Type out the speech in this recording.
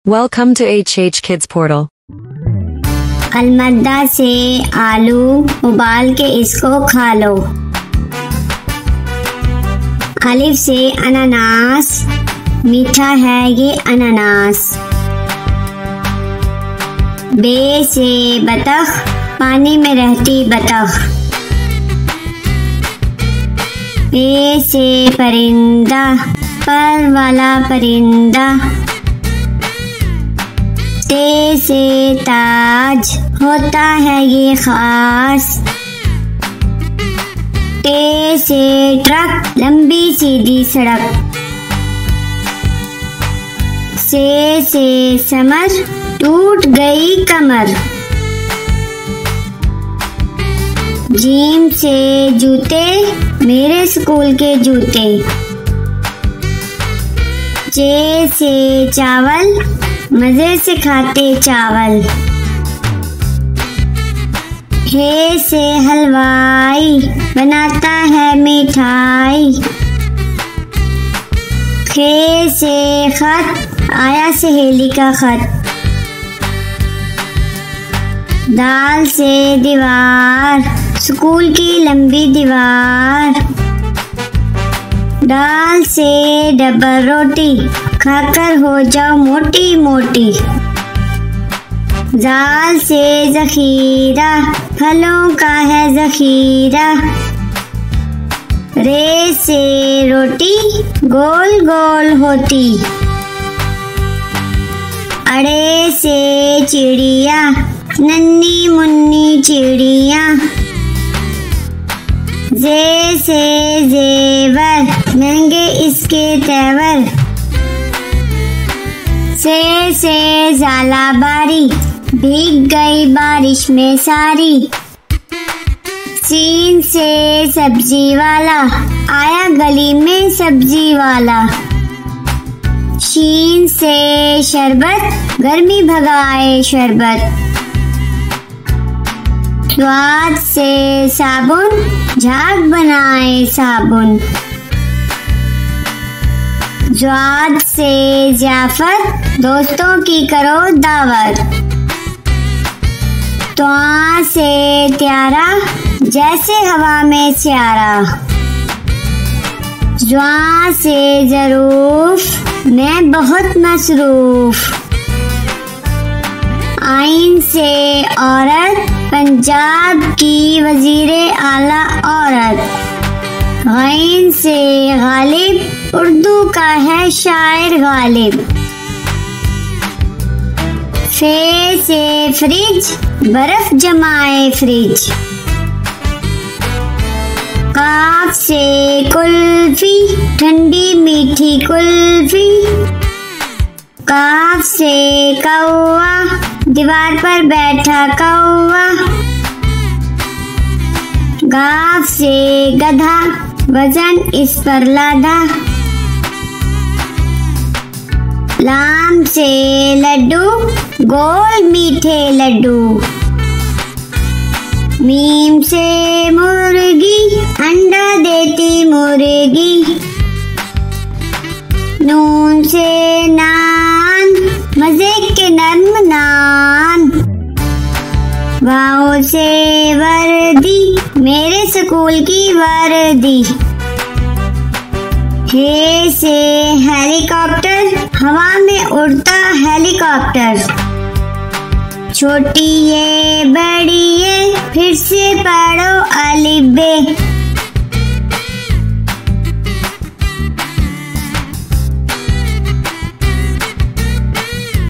Welcome to HH Kids Portal. अलमद्दा से आलू उबाल के इसको खा लो। अलिफ से अनानास, मीठा है ये अनानास। बे से बतख, पानी में रहती बतख। पे से परिंदा, पर वाला परिंदा। ते से ताज, होता है ये खास। टे से ट्रक, लंबी सीधी सड़क। से समर, टूट गई कमर। जीम से जूते, मेरे स्कूल के जूते। चे से चावल, मजे से खाते चावल। हे से हलवाई, बनाता है मिठाई। खे से खत, आया सहेली का खत। दाल से दीवार, स्कूल की लंबी दीवार। दाल से डबल रोटी, खाकर हो जाओ मोटी मोटी। जाल से जखीरा, फलों का है जखीरा। रे से रोटी, गोल गोल होती। अड़े से चिड़िया, नन्ही मुन्नी चिड़िया। जे से जेवर, महंगे इसके तेवर। से जाला बारी, भीग गई बारिश में सारी। सीन से सब्जी वाला, आया गली में सब्जी वाला। शीन से शरबत, गर्मी भगाए शरबत। स्वाद से साबुन, झाग बनाए साबुन। ज्वाद से ज़ियाफ़त, दोस्तों की करो दावत। त्वा से त्यारा, जैसे हवा में स्यारा। ज्वा से ज़रूफ, मैं बहुत मसरूफ। आइन से औरत, पंजाब की वजीरे आला औरत। गैन से गालिब, उर्दू का है शायर गालिब। फे से फ्रिज, बर्फ जमाए फ्रिज। काफ से कुल्फी, ठंडी मीठी कुल्फी। काफ से कौवा, दीवार पर बैठा कौवा। गाफ से गधा, वजन इस पर लादा। लाम से लड्डू, गोल मीठे लड्डू। मीम से मुर्गी, अंडा देती मुर्गी। नून से नान, मजे के नर्म नान। वाओ से वर्दी, मेरे स्कूल की वर्दी। हे से हेलीकॉप्टर, हवा में उड़ता हेलीकॉप्टर। छोटी ये बड़ी ये, फिर से पढ़ो अलिफ बे।